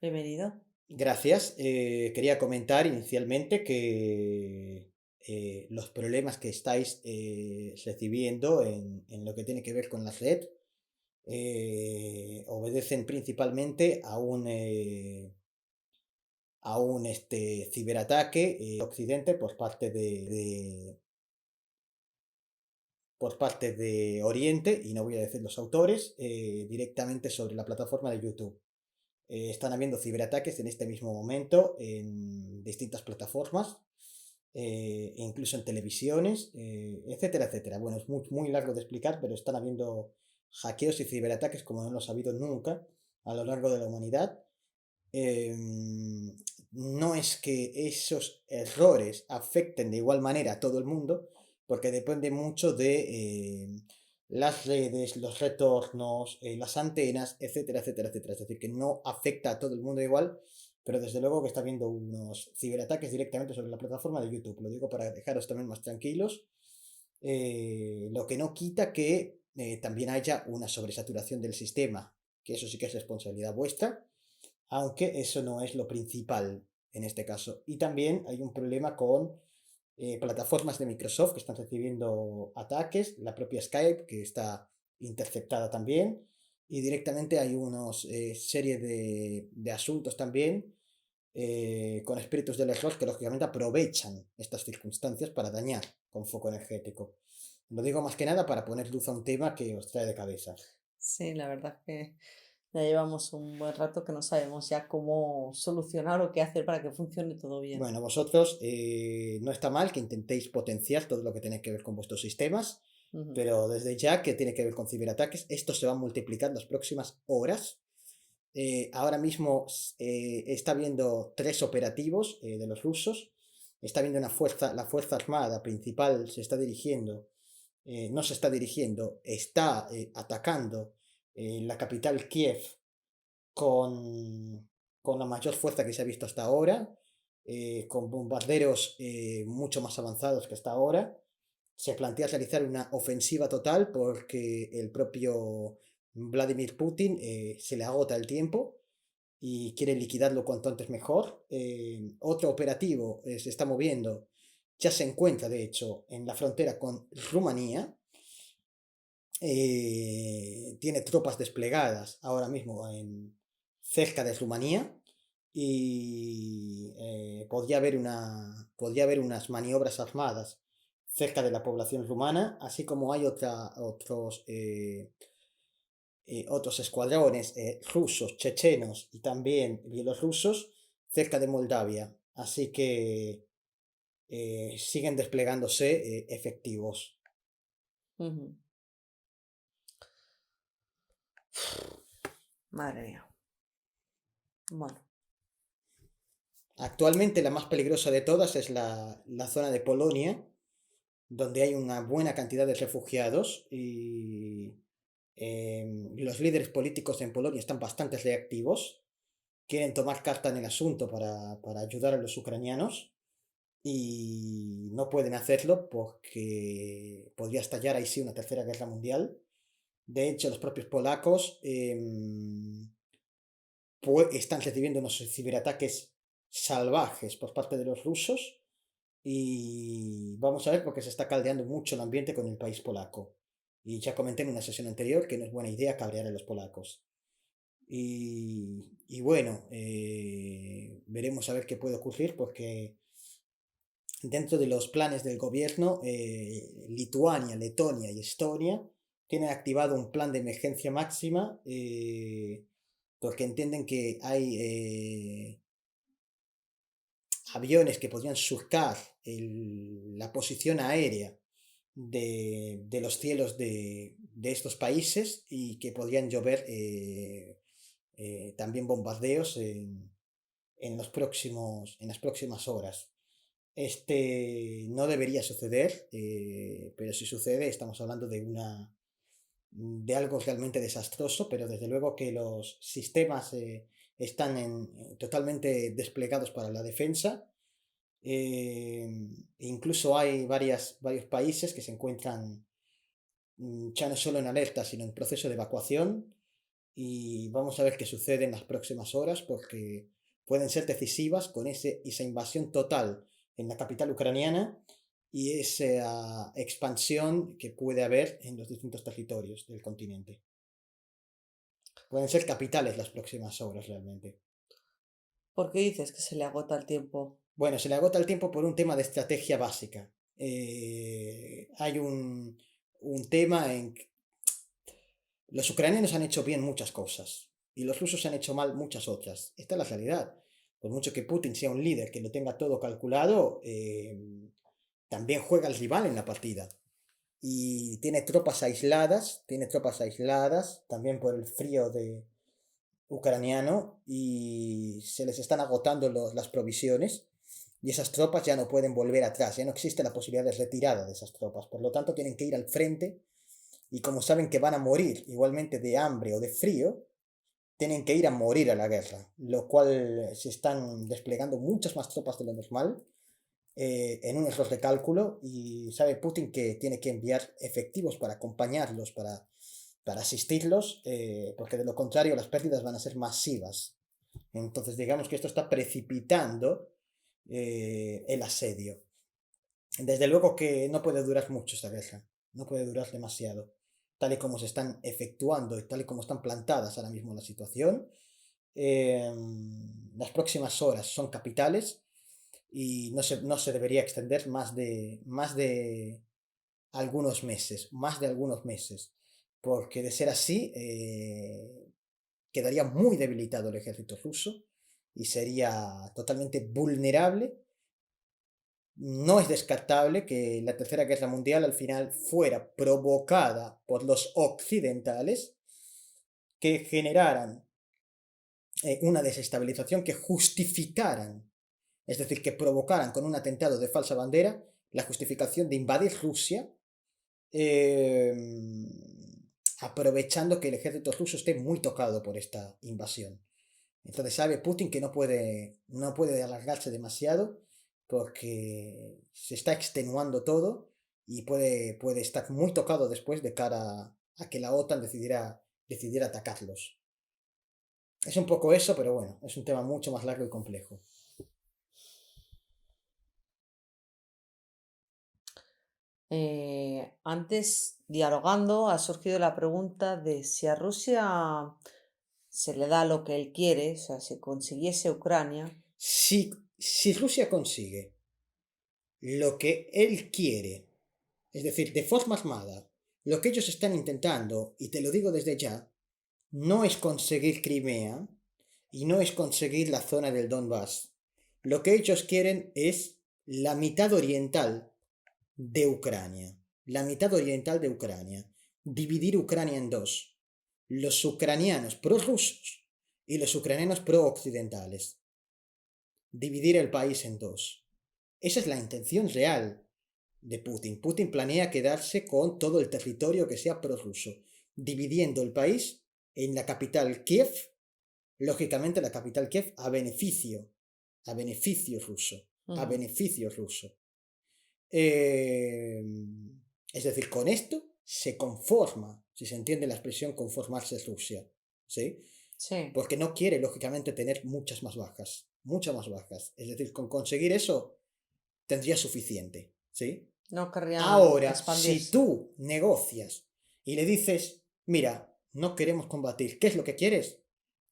Bienvenido. Gracias. Quería comentar inicialmente que los problemas que estáis recibiendo en lo que tiene que ver con la red obedecen principalmente a un ciberataque Occidente por parte de Oriente, y no voy a decir los autores, directamente sobre la plataforma de YouTube. Están habiendo ciberataques en este mismo momento en distintas plataformas, incluso en televisiones, etcétera, etcétera. Bueno, es muy, muy largo de explicar, pero están habiendo hackeos y ciberataques como no los ha habido nunca a lo largo de la humanidad. No es que esos errores afecten de igual manera a todo el mundo, porque depende mucho de las redes, los retornos, las antenas, etcétera, etcétera, etcétera. Es decir, que no afecta a todo el mundo igual, pero desde luego que está habiendo unos ciberataques directamente sobre la plataforma de YouTube. Lo digo para dejaros también más tranquilos. Lo que no quita que también haya una sobresaturación del sistema, que eso sí que es responsabilidad vuestra, aunque eso no es lo principal en este caso. Y también hay un problema con plataformas de Microsoft que están recibiendo ataques, la propia Skype que está interceptada también, y directamente hay unos serie de asuntos también con espíritus del error que lógicamente aprovechan estas circunstancias para dañar con foco energético. Lo digo más que nada para poner luz a un tema que os trae de cabeza. Sí, la verdad es que ya llevamos un buen rato que no sabemos ya cómo solucionar o qué hacer para que funcione todo bien. Bueno, vosotros no está mal que intentéis potenciar todo lo que tiene que ver con vuestros sistemas, Ujú. pero desde ya que tiene que ver con ciberataques, esto se va a multiplicar en las próximas horas. Ahora mismo está habiendo tres operativos de los rusos. Está habiendo la Fuerza Armada principal se está dirigiendo, no se está dirigiendo, está atacando la capital Kiev con, con la mayor fuerza que se ha visto hasta ahora, con bombarderos mucho más avanzados que hasta ahora. Se plantea realizar una ofensiva total porque el propio Vladimir Putin se le agota el tiempo y quiere liquidarlo cuanto antes mejor. Otro operativo se está moviendo, ya se encuentra de hecho en la frontera con Rumanía. Tiene tropas desplegadas ahora mismo cerca de Rumanía y podría haber unas maniobras armadas cerca de la población rumana, así como hay otros escuadrones rusos, chechenos y también bielorrusos cerca de Moldavia. Así que siguen desplegándose efectivos. Ujú. Madre mía. Bueno, Actualmente la más peligrosa de todas es la zona de Polonia, donde hay una buena cantidad de refugiados y los líderes políticos en Polonia están bastante reactivos, quieren tomar carta en el asunto para ayudar a los ucranianos y no pueden hacerlo porque podría estallar ahí sí una tercera guerra mundial. De hecho, los propios polacos están recibiendo unos ciberataques salvajes por parte de los rusos y vamos a ver porque se está caldeando mucho el ambiente con el país polaco. Y ya comenté en una sesión anterior que no es buena idea cabrear a los polacos. Y bueno, veremos a ver qué puede ocurrir porque dentro de los planes del gobierno, Lituania, Letonia y Estonia tienen activado un plan de emergencia máxima porque entienden que hay aviones que podrían surcar la posición aérea de los cielos de estos países y que podrían llover también bombardeos en las próximas horas. No debería suceder, pero si sucede estamos hablando de algo realmente desastroso, pero desde luego que los sistemas están totalmente desplegados para la defensa. Incluso hay varios países que se encuentran ya no solo en alerta, sino en proceso de evacuación. y vamos a ver qué sucede en las próximas horas porque pueden ser decisivas con esa invasión total en la capital ucraniana y esa expansión que puede haber en los distintos territorios del continente. Pueden ser capitales las próximas horas realmente. ¿Por qué dices que se le agota el tiempo? Bueno, se le agota el tiempo por un tema de estrategia básica. Hay un tema en que los ucranianos han hecho bien muchas cosas y los rusos han hecho mal muchas otras. Esta es la realidad. Por mucho que Putin sea un líder que lo tenga todo calculado, también juega el rival en la partida. Y tiene tropas aisladas, también por el frío ucraniano, y se les están agotando las provisiones. Y esas tropas ya no pueden volver atrás, ya no existe la posibilidad de retirada de esas tropas. Por lo tanto, tienen que ir al frente y como saben que van a morir igualmente de hambre o de frío, tienen que ir a morir a la guerra, lo cual se están desplegando muchas más tropas de lo normal en un error de cálculo y sabe Putin que tiene que enviar efectivos para acompañarlos, para asistirlos, porque de lo contrario las pérdidas van a ser masivas. Entonces digamos que esto está precipitando el asedio. Desde luego que no puede durar mucho esta guerra, no puede durar demasiado, tal y como se están efectuando y tal y como están plantadas ahora mismo la situación. Las próximas horas son capitales y no se debería extender más de algunos meses, porque de ser así quedaría muy debilitado el ejército ruso y sería totalmente vulnerable. No es descartable que la Tercera Guerra Mundial al final fuera provocada por los occidentales que generaran una desestabilización que justificaran, es decir, que provocaran con un atentado de falsa bandera la justificación de invadir Rusia, eh, aprovechando que el ejército ruso esté muy tocado por esta invasión. Entonces sabe Putin que no puede alargarse demasiado porque se está extenuando todo y puede estar muy tocado después de cara a que la OTAN decidiera atacarlos. Es un poco eso, pero bueno, es un tema mucho más largo y complejo. Antes, dialogando, ha surgido la pregunta de si a Rusia se le da lo que él quiere, o sea, si consiguiese Ucrania. Si Rusia consigue lo que él quiere, es decir, de forma armada, lo que ellos están intentando, y te lo digo desde ya, no es conseguir Crimea y no es conseguir la zona del Donbass. Lo que ellos quieren es la mitad oriental de Ucrania. La mitad oriental de Ucrania. Dividir Ucrania en dos. Los ucranianos prorrusos y los ucranianos pro-occidentales. Dividir el país en dos. Esa es la intención real de Putin. Putin planea quedarse con todo el territorio que sea prorruso, dividiendo el país en la capital Kiev, lógicamente la capital Kiev a beneficio ruso, a Ujú. beneficio ruso. Eh, es decir, con esto se conforma, si se entiende la expresión conformarse Rusia, ¿sí? Sí, Porque no quiere, lógicamente, tener muchas más bajas. Es decir, con conseguir eso tendría suficiente, ¿sí? no querrían Ahora, si expandirse. tú negocias y le dices, mira, no queremos combatir, ¿qué es lo que quieres?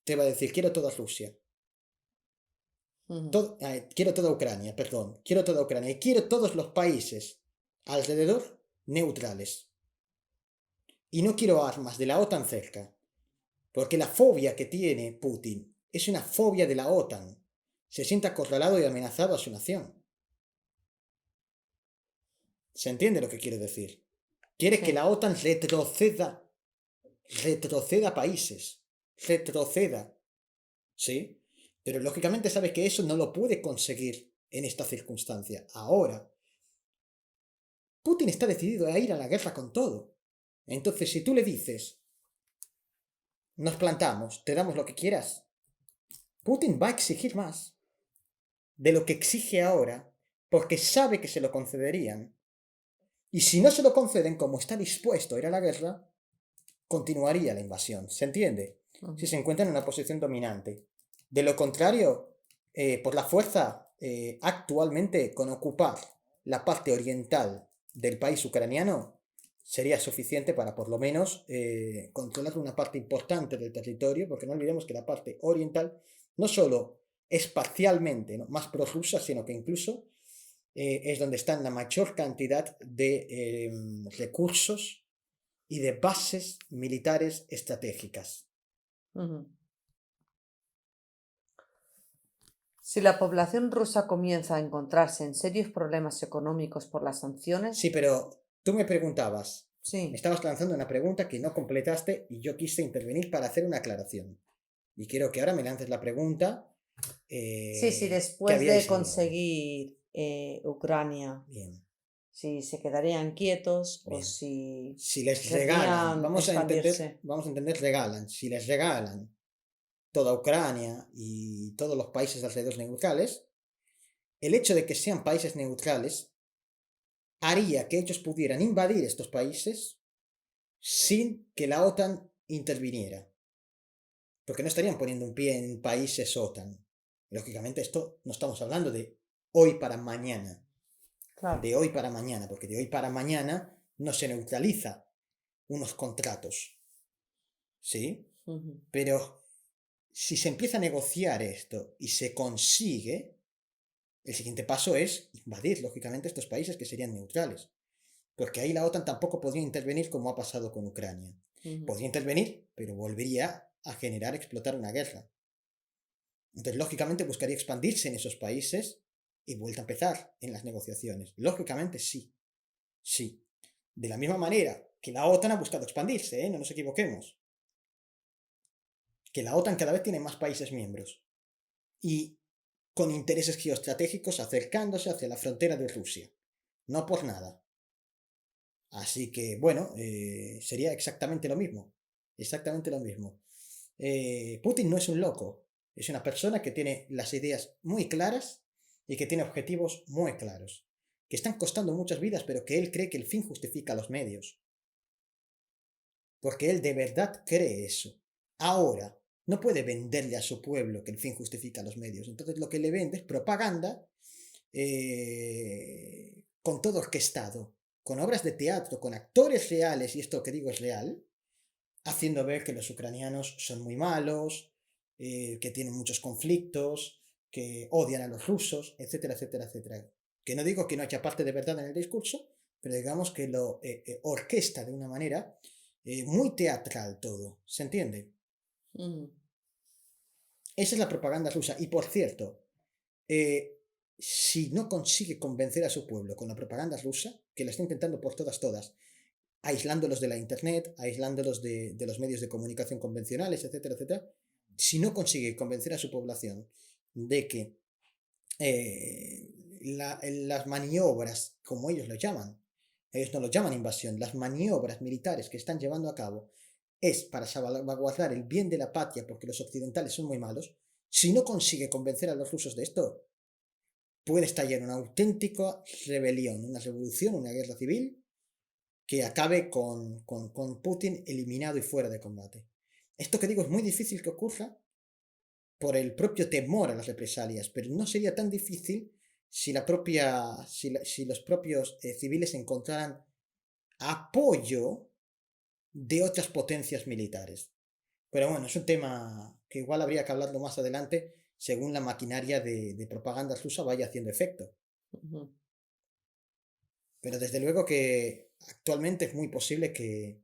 Te va a decir, quiero toda Rusia, Ujú. quiero toda Ucrania, perdón, quiero toda Ucrania y quiero todos los países alrededor neutrales. Y no quiero armas de la OTAN cerca, porque la fobia que tiene Putin es una fobia de la OTAN. Se siente acorralado y amenazado a su nación. ¿Se entiende lo que quiero decir? Quiere que la Sí, OTAN retroceda países, retroceda, ¿sí? Pero lógicamente sabe que eso no lo puede conseguir en esta circunstancia. Ahora, Putin está decidido a ir a la guerra con todo. Entonces, si tú le dices, nos plantamos, te damos lo que quieras, Putin va a exigir más de lo que exige ahora, porque sabe que se lo concederían. Y si no se lo conceden, como está dispuesto a ir a la guerra, continuaría la invasión. ¿Se entiende? si Ujú, se encuentra en una posición dominante. De lo contrario, por la fuerza, actualmente con ocupar la parte oriental del país ucraniano, sería suficiente para por lo menos controlar una parte importante del territorio, porque no olvidemos que la parte oriental no solo es parcialmente, ¿no?, más prorrusa, sino que incluso es donde están la mayor cantidad de recursos y de bases militares estratégicas. ujú. Si la población rusa comienza a encontrarse en serios problemas económicos por las Sí, sanciones, pero tú me sí, estabas lanzando una pregunta que no completaste y yo quise intervenir para hacer una aclaración. Y quiero que ahora me lances la pregunta sí, sí, que después de habíais hablado. conseguir Ucrania, Bien, si se quedarían quietos o bien. si Si les regalan, querrían expandirse. vamos a entender regalan, si les regalan toda Ucrania y todos los países alrededor neutrales, el hecho de que sean países neutrales haría que ellos pudieran invadir estos países sin que la OTAN interviniera, porque no estarían poniendo un pie en países OTAN. Lógicamente esto no estamos hablando de hoy para mañana, Claro. de hoy para mañana, porque de hoy para mañana no se neutraliza unos contratos, ¿sí? Ujú, Pero si se empieza a negociar esto y se consigue, el siguiente paso es invadir, lógicamente, estos países que serían neutrales. Porque ahí la OTAN tampoco podría intervenir como ha pasado con Ucrania. ujú, Podría intervenir, pero volvería a generar, explotar una guerra. Entonces, lógicamente, buscaría expandirse en esos países y vuelta a empezar en las negociaciones. Lógicamente, sí, sí. De la misma manera que la OTAN ha buscado expandirse, ¿eh? No nos equivoquemos. Que la OTAN cada vez tiene más países miembros y con intereses geoestratégicos acercándose hacia la frontera de Rusia. No por nada. Así que, bueno, sería exactamente lo mismo. Exactamente lo mismo. Putin no es un loco, es una persona que tiene las ideas muy claras y que tiene objetivos muy claros, que están costando muchas vidas, pero que él cree que el fin justifica los medios, porque él de verdad cree eso. Ahora, no puede venderle a su pueblo que el fin justifica los medios, entonces lo que le vende es propaganda con todo orquestado, con obras de teatro, con actores reales, y esto que digo es real, haciendo ver que los ucranianos son muy malos, que tienen muchos conflictos, que odian a los rusos, etcétera, etcétera, etcétera. Que no digo que no haya parte de verdad en el discurso, pero digamos que lo orquesta de una manera muy teatral todo, ¿se entiende? ujú. Esa es la propaganda rusa. Y por cierto, eh, si no consigue convencer a su pueblo con la propaganda rusa, que la está intentando por todas, aislándolos de la internet, aislándolos de los medios de comunicación convencionales, etcétera, etcétera, si no consigue convencer a su población de que las maniobras, como ellos no lo llaman invasión, las maniobras militares que están llevando a cabo es para salvaguardar el bien de la patria porque los occidentales son muy malos, si no consigue convencer a los rusos de esto, puede estallar una auténtica rebelión, una revolución, una guerra civil que acabe con Putin eliminado y fuera de combate. Esto que digo es muy difícil que ocurra por el propio temor a las represalias, pero no sería tan difícil si, si los propios civiles encontraran apoyo de otras potencias militares. Pero bueno, es un tema que igual habría que hablarlo más adelante según la maquinaria de propaganda rusa vaya haciendo efecto. Ujú, Pero desde luego que actualmente es muy posible que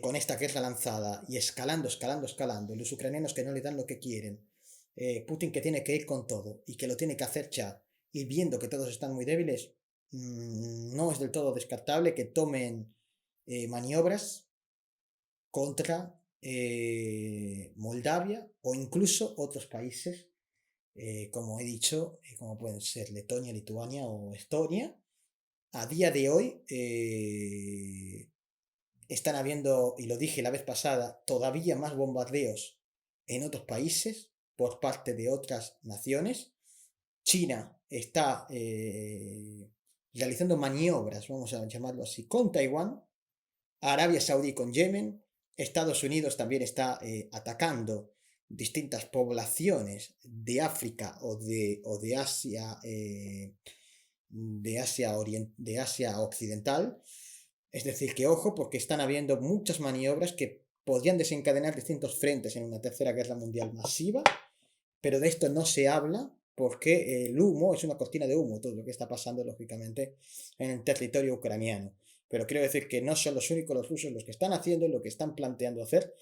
con esta guerra lanzada y escalando, los ucranianos que no le dan lo que quieren, Putin que tiene que ir con todo y que lo tiene que hacer ya, y viendo que todos están muy débiles, no es del todo descartable que tomen maniobras contra Moldavia o incluso otros países, como he dicho, como pueden ser Letonia, Lituania o Estonia. A día de hoy, están habiendo, y lo dije la vez pasada, todavía más bombardeos en otros países por parte de otras naciones. China está realizando maniobras, vamos a llamarlo así, con Taiwán, Arabia Saudí con Yemen, Estados Unidos también está atacando distintas poblaciones de África o de Asia Occidental. Es decir, que ojo, porque están habiendo muchas maniobras que podrían desencadenar distintos frentes en una tercera guerra mundial masiva, pero de esto no se habla porque el humo es una cortina de humo, todo lo que está pasando, lógicamente, en el territorio ucraniano. Pero quiero decir que no son los únicos los rusos los que están haciendo, lo que están planteando hacer,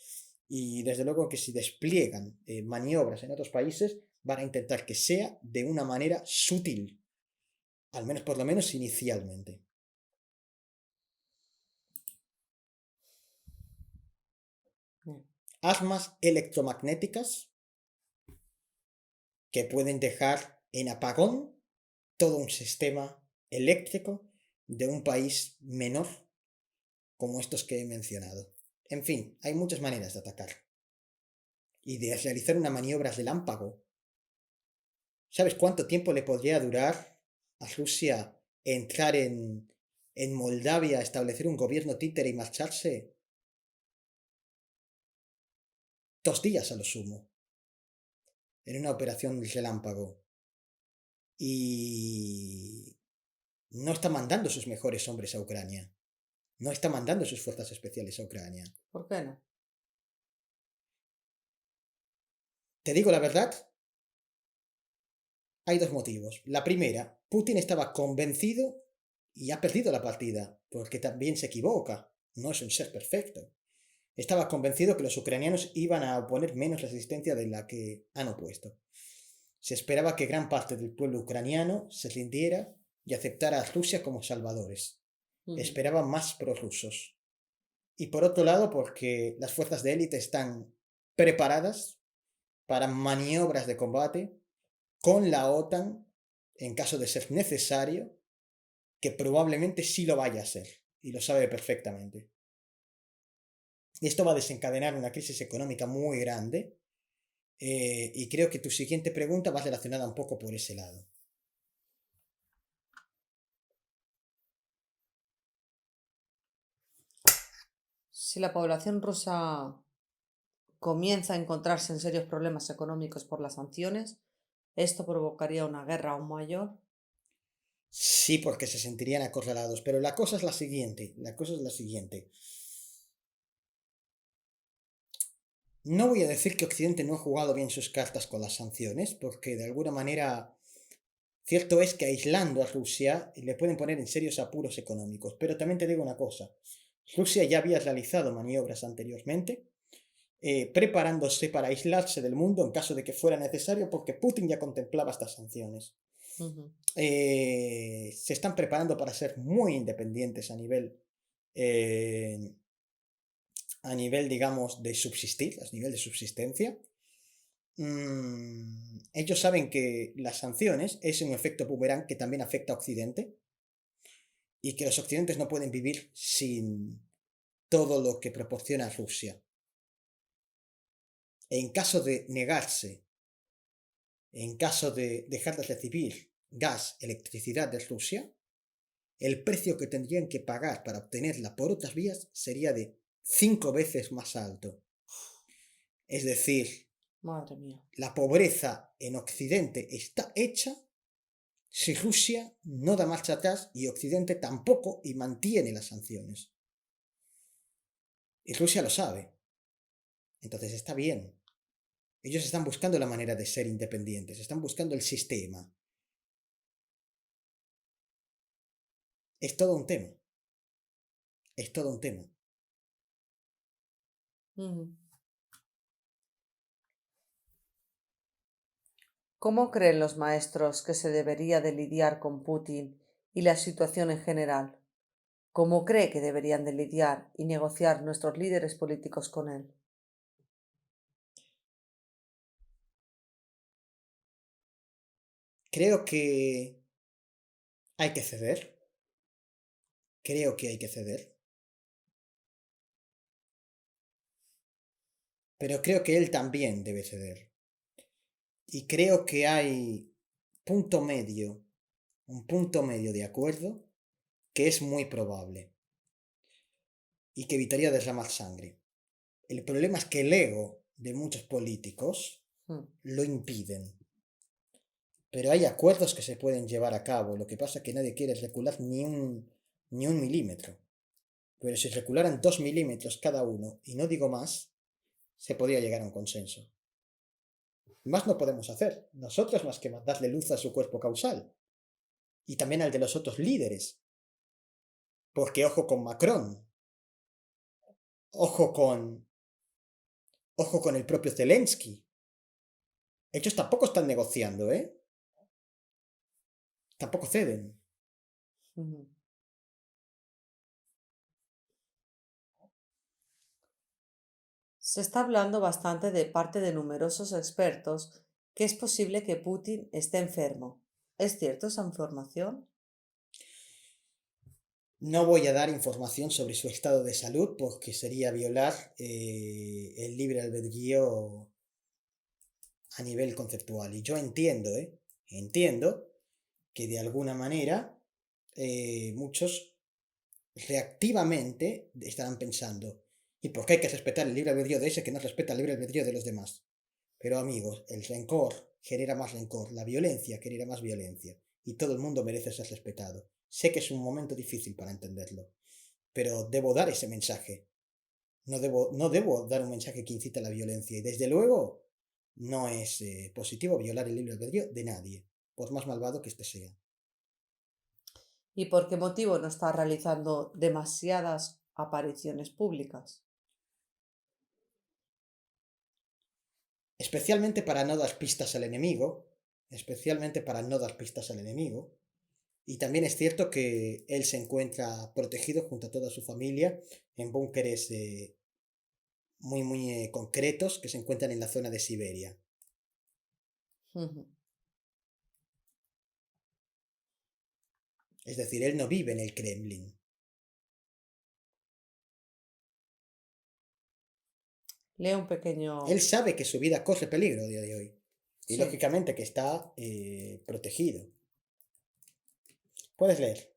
y desde luego que si despliegan maniobras en otros países, van a intentar que sea de una manera sutil, al menos por lo menos inicialmente. Mm. Armas electromagnéticas que pueden dejar en apagón todo un sistema eléctrico de un país menor como estos que he mencionado. En fin, hay muchas maneras de atacar y de realizar una maniobra relámpago. ¿Sabes cuánto tiempo le podría durar a Rusia entrar en Moldavia, establecer un gobierno títere y marcharse? 2 días a lo sumo, en una operación relámpago. Y no está mandando sus mejores hombres a Ucrania. No está mandando sus fuerzas especiales a Ucrania. ¿Por qué no? Te digo la verdad, hay dos motivos. La primera, Putin estaba convencido y ha perdido la partida, porque también se equivoca. No es un ser perfecto. Estaba convencido que los ucranianos iban a oponer menos resistencia de la que han opuesto. Se esperaba que gran parte del pueblo ucraniano se rindiera y aceptara a Rusia como salvadores. Ujú. Esperaba más prorrusos. Y por otro lado, porque las fuerzas de élite están preparadas para maniobras de combate con la OTAN en caso de ser necesario, que probablemente sí lo vaya a ser, y lo sabe perfectamente. Y esto va a desencadenar una crisis económica muy grande, y creo que tu siguiente pregunta va relacionada un poco por ese lado. Si la población rusa comienza a encontrarse en serios problemas económicos por las sanciones, esto provocaría una guerra aún mayor. Sí, porque se sentirían acorralados, pero la cosa es la siguiente. No voy a decir que Occidente no ha jugado bien sus cartas con las sanciones, porque de alguna manera cierto es que aislando a Rusia le pueden poner en serios apuros económicos, pero también te digo una cosa, Rusia ya había realizado maniobras anteriormente, preparándose para aislarse del mundo en caso de que fuera necesario, porque Putin ya contemplaba estas sanciones. Ujú. Se están preparando para ser muy independientes eh, digamos, de subsistir, a nivel de subsistencia. Ellos saben que las sanciones es un efecto boomerang que también afecta a Occidente y que los occidentes no pueden vivir sin todo lo que proporciona Rusia. En caso de negarse, en caso de dejar de recibir gas, electricidad de Rusia, el precio que tendrían que pagar para obtenerla por otras vías sería de 5 veces más alto. Es decir, Madre mía. la pobreza en Occidente está hecha si Rusia no da marcha atrás y Occidente tampoco y mantiene las sanciones. Y Rusia lo sabe. Entonces está bien. Ellos están buscando la manera de ser independientes, están buscando el sistema. Es todo un tema. Es todo un tema. Ujú. ¿Cómo creen los maestros que se debería de lidiar con Putin y la situación en general? ¿Cómo cree que deberían de lidiar y negociar nuestros líderes políticos con él? Creo que hay que ceder. Creo que hay que ceder. Pero creo que él también debe ceder. Y creo que hay punto medio, un punto medio de acuerdo que es muy probable y que evitaría derramar sangre. El problema es que el ego de muchos políticos mm, lo impiden. Pero hay acuerdos que se pueden llevar a cabo. Lo que pasa es que nadie quiere recular ni un milímetro. Pero si recularan 2 milímetros cada uno, y no digo más, se podría llegar a un consenso. Más no podemos hacer, nosotros más que darle luz a su cuerpo causal. Y también al de los otros líderes. Porque ojo con Macron, ojo con, ojo con el propio Zelensky. Ellos tampoco están negociando, ¿eh? Tampoco ceden. ujú. Se está hablando bastante de parte de numerosos expertos que es posible que Putin esté enfermo. ¿Es cierto esa información? No voy a dar información sobre su estado de salud porque sería violar el libre albedrío a nivel conceptual. Y yo entiendo, ¿eh? Entiendo que de alguna manera muchos reactivamente estarán pensando, ¿y por qué hay que respetar el libre albedrío de ese que no respeta el libre albedrío de los demás? Pero amigos, el rencor genera más rencor, la violencia genera más violencia, y todo el mundo merece ser respetado. Sé que es un momento difícil para entenderlo, pero debo dar ese mensaje. No debo dar un mensaje que incita a la violencia, y desde luego no es positivo violar el libre albedrío de nadie, por más malvado que éste sea. ¿Y por qué motivo no está realizando demasiadas apariciones públicas? Especialmente para no dar pistas al enemigo, especialmente para no dar pistas al enemigo. Y también es cierto que él se encuentra protegido junto a toda su familia en búnkeres muy concretos que se encuentran en la zona de Siberia. Ujú. Es decir, él no vive en el Kremlin. Leo un pequeño... Él sabe que su vida corre peligro a día de hoy. Y Sí. lógicamente que está protegido. Puedes leer.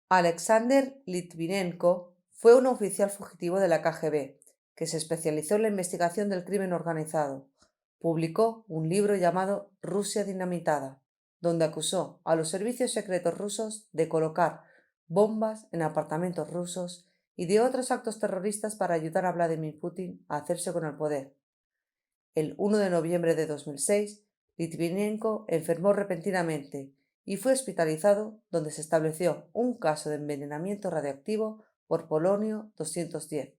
Alexander Litvinenko fue un oficial fugitivo de la KGB que se especializó en la investigación del crimen organizado. Publicó un libro llamado Rusia dinamitada, donde acusó a los servicios secretos rusos de colocar bombas en apartamentos rusos y de otros actos terroristas para ayudar a Vladimir Putin a hacerse con el poder. El 1 de noviembre de 2006, Litvinenko enfermó repentinamente y fue hospitalizado, donde se estableció un caso de envenenamiento radiactivo por polonio 210,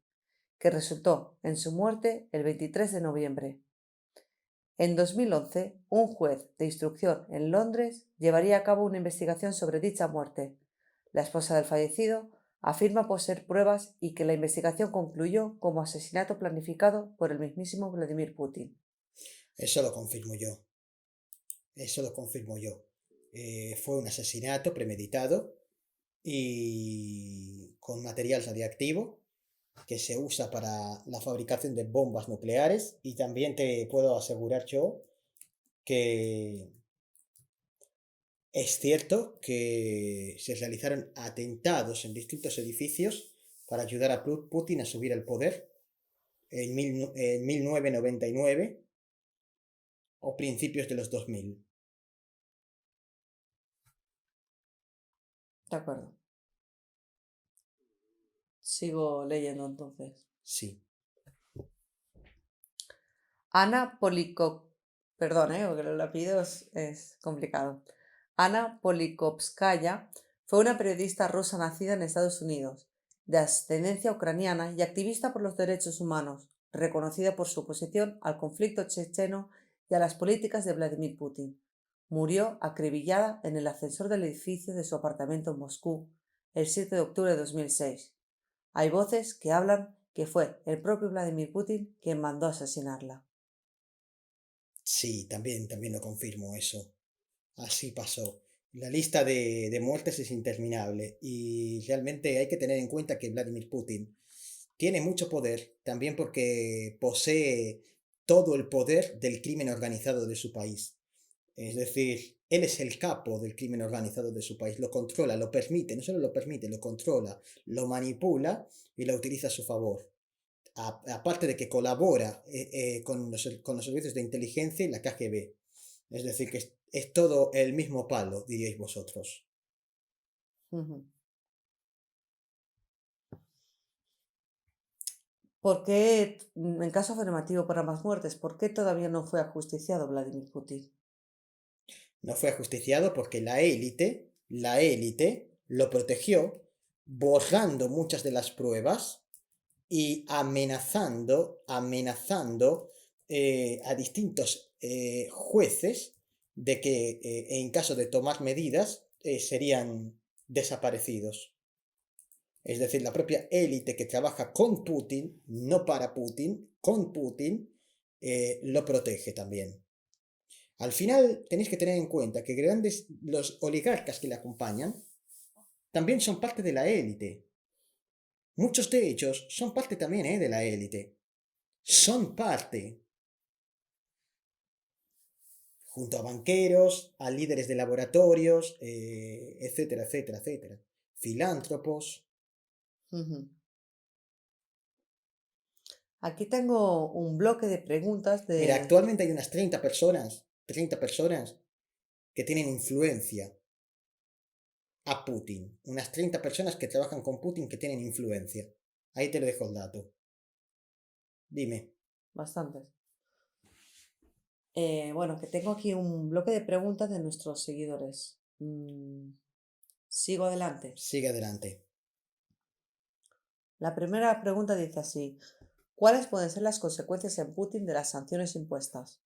que resultó en su muerte el 23 de noviembre. En 2011, un juez de instrucción en Londres llevaría a cabo una investigación sobre dicha muerte. La esposa del fallecido afirma poseer pruebas y que la investigación concluyó como asesinato planificado por el mismísimo Vladimir Putin. Eso lo confirmo yo. Eso lo confirmo yo. Fue un asesinato premeditado y con material radiactivo que se usa para la fabricación de bombas nucleares, y también te puedo asegurar yo que es cierto que se realizaron atentados en distintos edificios para ayudar a Putin a subir al poder en 1999 o principios de los 2000. De acuerdo. Sigo leyendo entonces. Sí. Ana perdón, porque el apellido es complicado. Ana Polikovskaya fue una periodista rusa nacida en Estados Unidos, de ascendencia ucraniana y activista por los derechos humanos, reconocida por su oposición al conflicto checheno y a las políticas de Vladimir Putin. Murió acribillada en el ascensor del edificio de su apartamento en Moscú el 7 de octubre de 2006. Hay voces que hablan que fue el propio Vladimir Putin quien mandó asesinarla. Sí, también lo confirmo eso. Así pasó. La lista de muertes es interminable y realmente hay que tener en cuenta que Vladimir Putin tiene mucho poder, también porque posee todo el poder del crimen organizado de su país. Es decir, Él es el capo del crimen organizado de su país, lo controla, lo permite, no solo lo permite, lo controla, lo manipula y lo utiliza a su favor. Aparte de que colabora con los servicios de inteligencia y la KGB. Es decir, que es todo el mismo palo, diríais vosotros. Ujú. ¿Por qué, en caso afirmativo para más muertes, por qué todavía no fue ajusticiado Vladimir Putin? No fue ajusticiado porque la élite lo protegió, borrando muchas de las pruebas y amenazando a distintos jueces de que en caso de tomar medidas serían desaparecidos. Es decir, la propia élite que trabaja con Putin, no para Putin, con Putin, lo protege también. Al final tenéis que tener en cuenta que los oligarcas que le acompañan también son parte de la élite. Muchos de ellos son parte también de la élite. Son parte, junto a banqueros, a líderes de laboratorios, etcétera, etcétera, etcétera. Filántropos. Ujú. Aquí tengo un bloque de preguntas Mira, de... actualmente hay unas 30 personas que tienen influencia a Putin. Unas 30 personas que trabajan con Putin que tienen influencia. Ahí te lo dejo el dato. Dime. Bastantes. Bueno, que tengo aquí un bloque de preguntas de nuestros seguidores. Sigo adelante. Sigue adelante. La primera pregunta dice así: ¿cuáles pueden ser las consecuencias en Putin de las sanciones impuestas?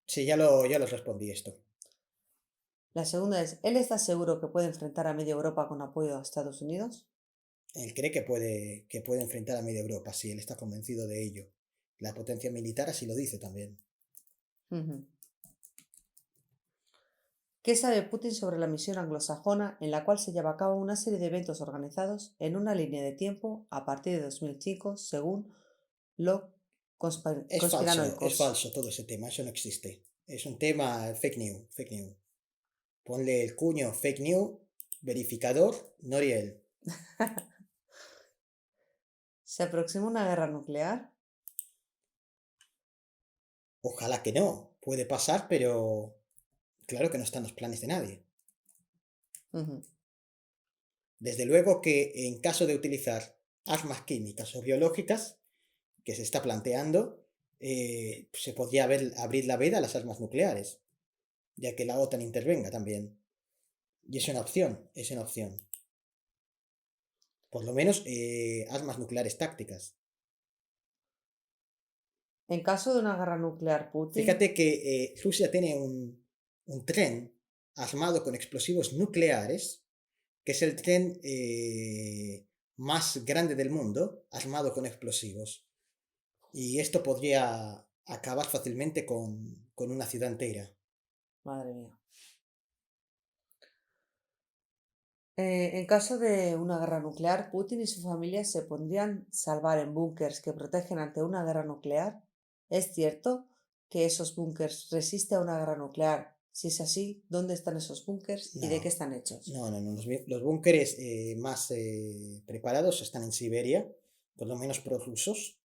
Sí, ya lo respondí esto. La segunda es: ¿él está seguro que puede enfrentar a media Europa con apoyo a Estados Unidos? Él cree que puede enfrentar a media Europa, sí, él está convencido de ello. La potencia militar así lo dice también. Ujú. ¿Qué sabe Putin sobre la misión anglosajona en la cual se lleva a cabo una serie de eventos organizados en una línea de tiempo a partir de 2005, según los Es conspiranoicos? falso todo ese tema, eso no existe. Es un tema fake news, fake news. Ponle el cuño fake news, verificador, Noriel. ¿Se aproxima una guerra nuclear? Ojalá que no, puede pasar, pero claro que no están los planes de nadie. Ujú. Desde luego que en caso de utilizar armas químicas o biológicas, que se está planteando, se podría abrir la veda a las armas nucleares, ya que la OTAN intervenga también. Y es una opción, es una opción. Por lo menos armas nucleares tácticas. En caso de una guerra nuclear, Putin... Fíjate que Rusia tiene un tren armado con explosivos nucleares, que es el tren más grande del mundo, armado con explosivos. Y esto podría acabar fácilmente con una ciudad entera. Madre mía. En caso de una guerra nuclear, Putin y su familia se podrían salvar en búnkers que protegen ante una guerra nuclear. ¿Es cierto que esos búnkers resisten a una guerra nuclear? Si es así, ¿dónde están esos búnkers y de qué No, están hechos? no, no, no. Los búnkeres más preparados están en Siberia, por lo menos prorrusos.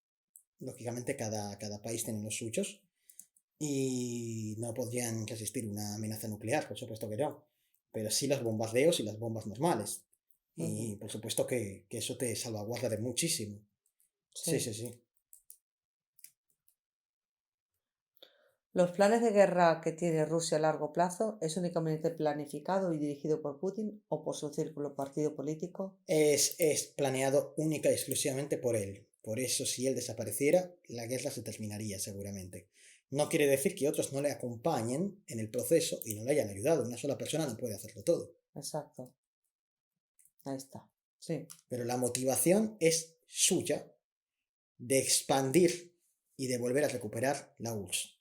Lógicamente cada país tiene los suyos. Y no podrían resistir una amenaza nuclear, por supuesto que no. Pero sí los bombardeos y las bombas normales. Ujú. Y por supuesto que eso te salvaguarda de muchísimo. Sí, Sí. sí, sí. ¿Los planes de guerra que tiene Rusia a largo plazo es únicamente planificado y dirigido por Putin o por su círculo partido político? Es planeado única y exclusivamente por él. Por eso, si él desapareciera, la guerra se terminaría seguramente. No quiere decir que otros no le acompañen en el proceso y no le hayan ayudado. Una sola persona no puede hacerlo todo. Exacto. Ahí está. Sí. Pero la motivación es suya de expandir y de volver a recuperar la URSS.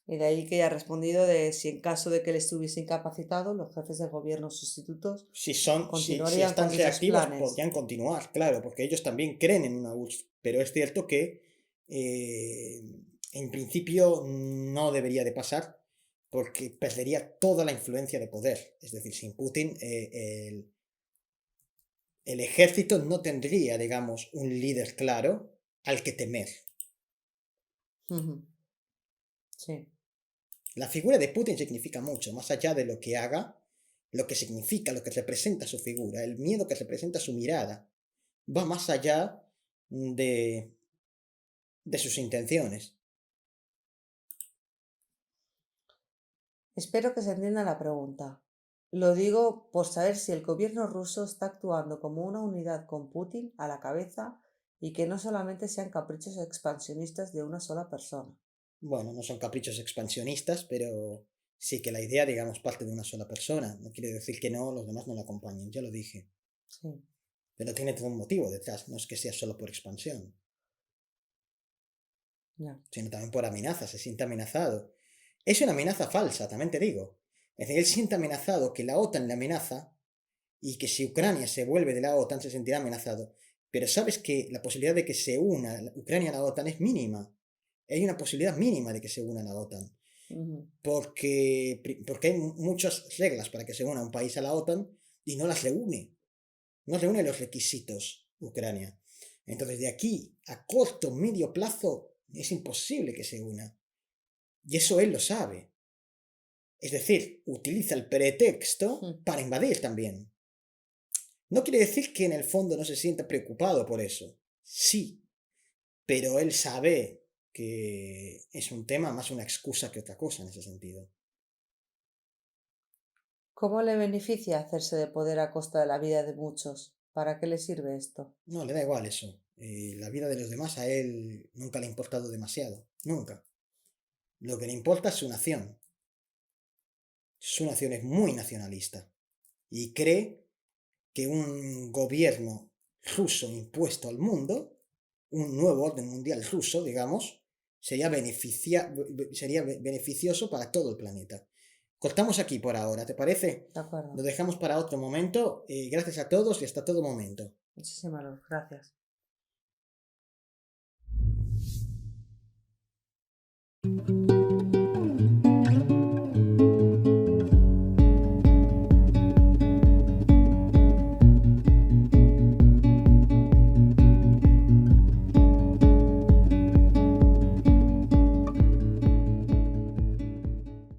Y de ahí que haya respondido de si en caso de que él estuviese incapacitado, los jefes de gobierno sustitutos Si continuarían están con dichos reactivos, planes. podrían continuar, claro, porque ellos también creen en una URSS. Pero es cierto que eh, en principio no debería de pasar porque perdería toda la influencia de poder. Es decir, sin Putin, el ejército no tendría, digamos, un líder claro al que temer. Ujú. Sí, La figura de Putin significa mucho, más allá de lo que haga, lo que significa, lo que representa su figura, el miedo que representa su mirada, va más allá de, de sus intenciones. espero que se entienda la pregunta. Lo digo por saber si el gobierno ruso está actuando como una unidad con Putin a la cabeza y que no solamente sean caprichos expansionistas de una sola persona. Bueno, no son caprichos expansionistas, pero sí que la idea, digamos, parte de una sola persona. No quiere decir que no, los demás no la acompañen, ya lo dije. Sí, Pero tiene todo un motivo detrás, no es que sea solo por expansión, ya. sino también por amenaza, se siente amenazado. Es una amenaza falsa, también te digo. Es decir, él siente amenazado que la OTAN le amenaza y que si Ucrania se vuelve de la OTAN se sentirá amenazado. Pero sabes que la posibilidad de que se una Ucrania a la OTAN es mínima. Hay una posibilidad mínima de que se una a la OTAN. Ujú, Porque hay muchas reglas para que se una un país a la OTAN y no las reúne. No reúne los requisitos Ucrania. Entonces, de aquí a corto, medio plazo, es imposible que se una. Y eso él lo sabe. Es decir, utiliza el pretexto mm. para invadir también. No quiere decir que en el fondo no se sienta preocupado por eso. Sí, pero él sabe que es un tema más una excusa que otra cosa en ese sentido. ¿Cómo le beneficia hacerse de poder a costa de la vida de muchos? ¿Para qué le sirve esto? No, le da igual eso. La vida de los demás a él nunca le ha importado demasiado. Nunca. Lo que le importa es su nación. Su nación es muy nacionalista. Y cree que un gobierno ruso impuesto al mundo, un nuevo orden mundial ruso, digamos, sería beneficioso para todo el planeta. Cortamos aquí por ahora, ¿te parece? De Lo acuerdo. dejamos para otro momento. Gracias a todos y hasta todo momento. Muchísimas gracias.